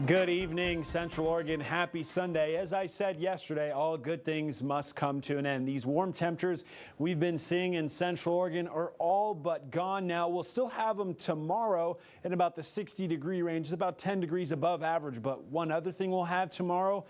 Good evening, Central Oregon. Happy Sunday. As I said yesterday, all good things must come to an end. These warm temperatures we've been seeing in Central Oregon are all but gone now. We'll still have them tomorrow in about the 60-degree range. It's about 10 degrees above average. But one other thing we'll have tomorrow,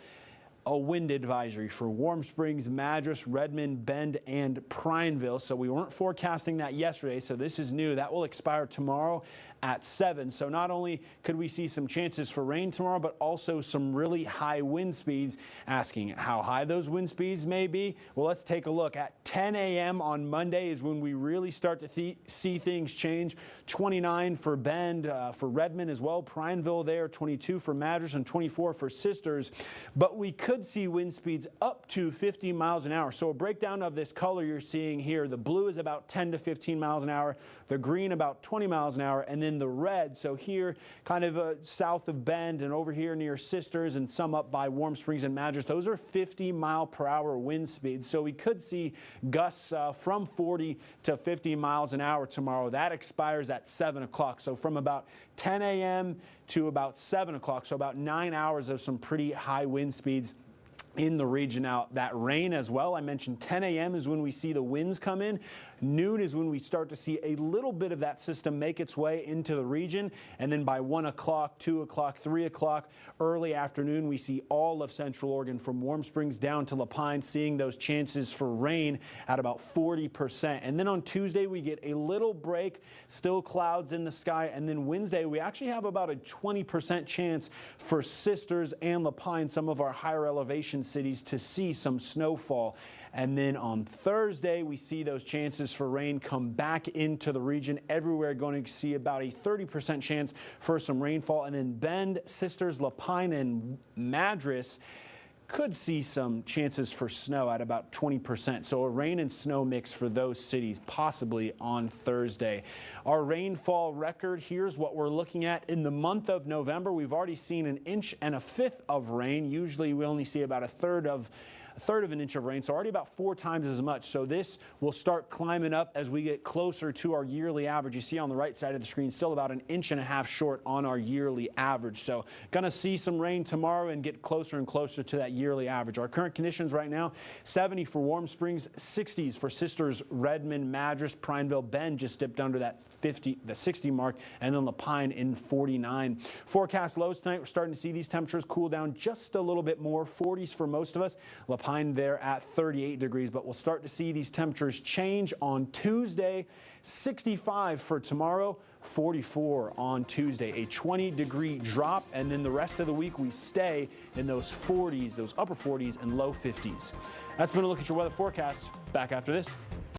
a wind advisory for Warm Springs, Madras, Redmond, Bend, and Pryneville. So we weren't forecasting that yesterday, so this is new. That will expire tomorrow at 7. So not only could we see some chances for rain tomorrow, but also some really high wind speeds. Asking how high those wind speeds may be, well, let's take a look. At 10 a.m. on Monday is when we really start to see things change. 29 for Bend, for Redmond as well. Pryneville there, 22 for Madras, and 24 for Sisters. But we could see wind speeds up to 50 miles an hour. So a breakdown of this color you're seeing here, the blue is about 10 to 15 miles an hour, the green about 20 miles an hour, and then the red, so here kind of south of Bend and over here near Sisters and some up by Warm Springs and Madras, those are 50-mile-per-hour wind speeds. So we could see gusts from 40 to 50 miles an hour tomorrow. That expires at 7 o'clock. So from about 10 a.m. to about 7 o'clock, so about 9 hours of some pretty high wind speeds in the region. Now, that rain as well, I mentioned 10 a.m. is when we see the winds come in. Noon is when we start to see a little bit of that system make its way into the region. And then by 1 o'clock, 2 o'clock, 3 o'clock, early afternoon, we see all of Central Oregon from Warm Springs down to La Pine seeing those chances for rain at about 40%. And then on Tuesday, we get a little break, still clouds in the sky. And then Wednesday, we actually have about a 20% chance for Sisters and La Pine, some of our higher elevation cities, to see some snowfall. And then on Thursday, we see those chances for rain come back into the region. Everywhere going to see about a 30% chance for some rainfall. And then Bend, Sisters, La Pine, and Madras could see some chances for snow at about 20%. So a rain and snow mix for those cities possibly on Thursday. Our rainfall record, here's what we're looking at. In the month of November, we've already seen 1.5 inches of rain. Usually we only see about a third of an inch of rain, so already about 4 times as much. So this will start climbing up as we get closer to our yearly average. You see on the right side of the screen, still about 1.5 inches short on our yearly average. So gonna see some rain tomorrow and get closer and closer to that yearly average. Our current conditions right now, 70 for Warm Springs, 60s for Sisters, Redmond, Madras, Pryneville. Bend just dipped under that 60 mark, and then La Pine in 49. Forecast lows tonight, we're starting to see these temperatures cool down just a little bit more. 40s for most of us. La Pine there at 38 degrees, but we'll start to see these temperatures change on Tuesday. 65 for tomorrow, 44 on Tuesday, a 20-degree drop, and then the rest of the week we stay in those 40s, those upper 40s and low 50s. That's been a look at your weather forecast. Back after this.